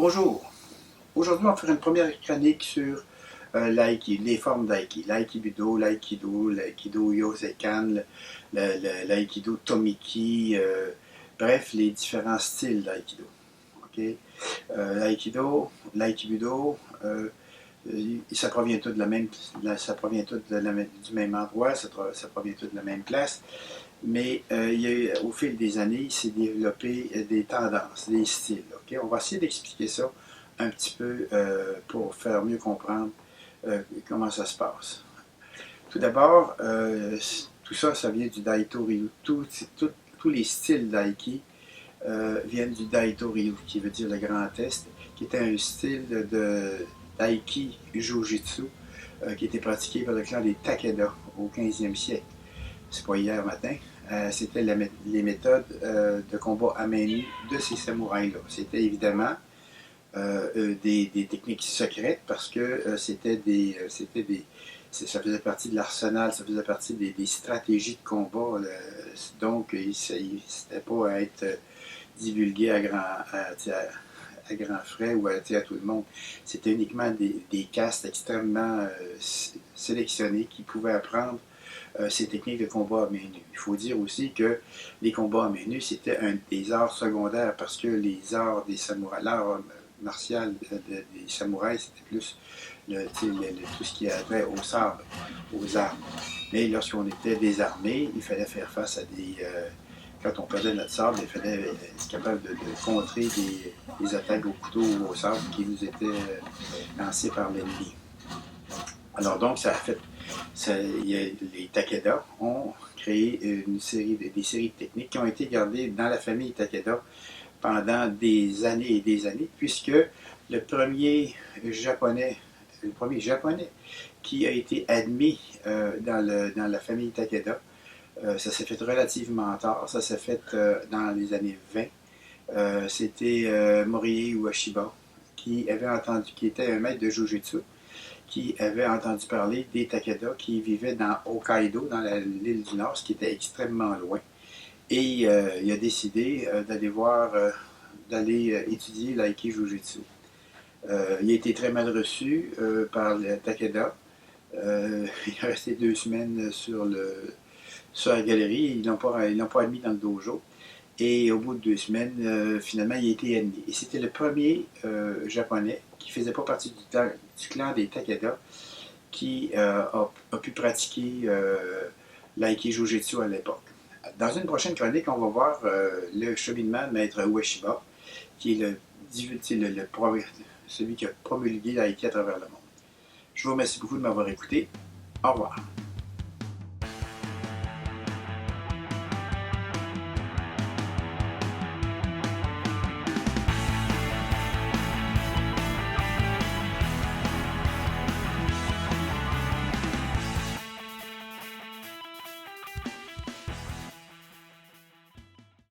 Bonjour. Aujourd'hui, on va faire une première chronique sur les formes d'aïki. L'aïkido Yosekan, l'aïkido Tomiki, bref, les différents styles d'aïkido. Okay? L'aïkibudo, ça provient tout de du même endroit, ça provient tout de la même place. Mais au fil des années, il s'est développé des tendances, des styles. Okay? On va essayer d'expliquer ça un petit peu pour faire mieux comprendre comment ça se passe. Tout d'abord, tout ça, ça vient du Daito Ryu. Tous les styles d'aiki viennent du Daito Ryu, qui veut dire le Grand Est, qui était un style d'aiki Jujitsu qui était pratiqué par le clan des Takeda au 15e siècle. C'est pas hier matin. C'était les méthodes de combat à main nue de ces samouraïs-là. C'était évidemment des techniques secrètes parce que ça faisait partie de l'arsenal, ça faisait partie des stratégies de combat. Donc, c'était pas à être divulgué à grands frais ou à tout le monde. C'était uniquement des castes extrêmement sélectionnés qui pouvaient apprendre ces techniques de combat à main nue. Il faut dire aussi que les combats à main nue, c'était un des arts secondaires parce que les arts des samouraïs, l'art martial des samouraïs, c'était plus tout ce qui avait au sabre, aux armes. Mais lorsqu'on était désarmé, il fallait faire face à quand on perdait notre sabre, il fallait être capable de contrer des attaques au couteau ou au sabre qui nous étaient lancées par l'ennemi. Alors donc, les Takeda ont créé des séries de techniques qui ont été gardées dans la famille Takeda pendant des années et des années, puisque le premier japonais qui a été admis dans la famille Takeda, ça s'est fait relativement tard, ça s'est fait dans les années 20. C'était Morie Ueshiba, qui était un maître de Jujutsu, qui avait entendu parler des Takeda qui vivaient dans Hokkaido, dans l'île du Nord, ce qui était extrêmement loin. Et il a décidé d'aller étudier l'aiki Jujutsu. Il a été très mal reçu par les Takeda. Il est resté 2 semaines sur la galerie. Ils l'ont pas admis dans le dojo. Et au bout de 2 semaines, finalement, il a été admis. Et c'était le premier japonais qui ne faisait pas partie du clan des Takeda qui a pu pratiquer l'aiki Jujutsu à l'époque. Dans une prochaine chronique, on va voir le cheminement de Maître Ueshiba, qui est celui qui a promulgué l'aiki à travers le monde. Je vous remercie beaucoup de m'avoir écouté. Au revoir.